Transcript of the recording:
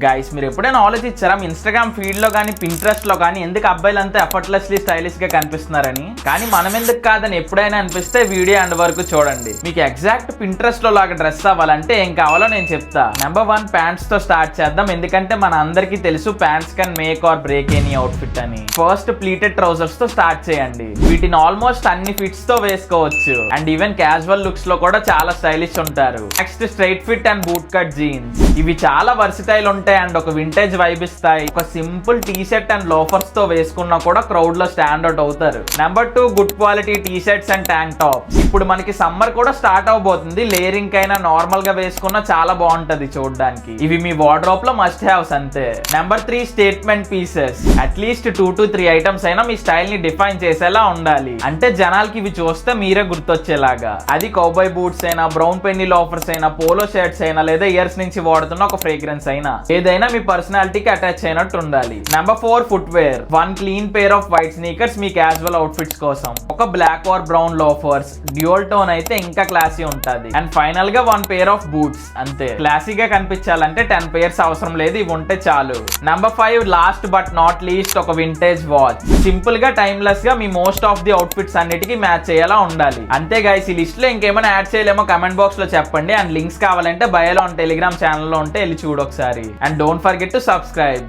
Guys మీరు ఎప్పుడైనా ఆలోచించారా మీ ఇన్స్టాగ్రామ్ ఫీడ్ లో కానీ పింట్రెస్ట్ లో కానీ ఎందుకు అబ్బాయిలంతా ఎఫర్ట్లెస్లీ స్టైలిష్ గా కనిపిస్తున్నారని, కానీ మనం ఎందుకు కాదని ఎప్పుడైనా అనిపిస్తే వీడియో ఎండ్ వరకు చూడండి. మీకు ఎగ్జాక్ట్ పింట్రెస్ట్ లో లాగా డ్రెస్ అవ్వాలంటే ఏం కావాలో నేను చెప్తా. నెంబర్ 1 ప్యాంట్స్ తో స్టార్ట్ చేద్దాం, ఎందుకంటే మన అందరికీ తెలుసు pants can make or break any outfit అని. ఫస్ట్ ప్లీటెడ్ ట్రౌజర్స్ తో స్టార్ట్ చేయండి. వీటిని ఆల్మోస్ట్ అన్ని ఫిట్స్ తో వేసుకోవచ్చు అండ్ ఈవెన్ క్యాజువల్ లుక్స్ లో కూడా చాలా స్టైలిష్ ఉంటారు. Next straight fit and boot cut jeans, ఇవి చాలా వర్సిటైల్ ఉంటాయి అండ్ ఒక వింటేజ్ వైబ్ ఇస్తాయి. ఒక simple T shirt and loafers తో వేసుకున్నా కూడా క్రౌడ్ లో స్టాండ్ అవుట్ అవుతారు. Number 2 good quality T shirts and tank tops. ఇప్పుడు మనకి సమ్మర్ కూడా స్టార్ట్ అవబోతుంది, లేయరింగ్ అయినా నార్మల్ గా వేసుకున్నా చాలా బాగుంటది చూడడానికి. ఇవి మీ వార్డ్రోబ్ లో మస్ట్ హ్యావ్స్ అంతే. Number 3 statement pieces, at least 2 to 3 items అయినా మీ స్టైల్ ని డిఫైన్ చేసేలా ఉండాలి. అంటే జనాలకి ఇవి చూస్తే మీరే గుర్తొచ్చేలాగా. అది కౌబాయ్ బూట్స్ అయినా, బ్రౌన్ పెన్నీ లోఫర్స్ అయినా, పోలో షర్ట్స్ అయినా, లేదా ఇయర్స్ నుంచి వాడుతున్న ఒక ఫ్రేగ్రెన్స్ అయినా, ఏదైనా మీ పర్సనాలిటీకి అటాచ్ అయినట్టు ఉండాలి. Number 4 footwear. 1 clean pair of white sneakers మీ క్యాజువల్ అవుట్ఫిట్స్ కోసం. ఒక black or brown loafers, dual tone అయితే ఇంకా క్లాసీ ఉంటది. అండ్ ఫైనల్ గా 1 పేర్ ఆఫ్ బూట్స్. అంతే. క్లాసీగా కనిపించాలంటే 10 పేర్స్ అవసరం లేదు, ఇవి ఉంటే చాలు. Number 5 last but not least ఒక వింటేజ్ వాచ్. సింపుల్ గా టైమ్లెస్ గా మీ మోస్ట్ ఆఫ్ ది అవుట్ఫిట్స్ అన్నిటికీ మ్యాచ్ అయ్యేలా ఉండాలి. అంతే గైస్, ఈ లిస్ట్ లో ఇంకేమైనా యాడ్ చేయలేమో కమెంట్ బాక్స్ లో చెప్పండి. అండ్ లింక్స్ కావాలంటే బయోలో టెలిగ్రామ్ ఛానల్ లో ఉంటే వెళ్ళి చూడు ఒకసారి. And don't forget to subscribe.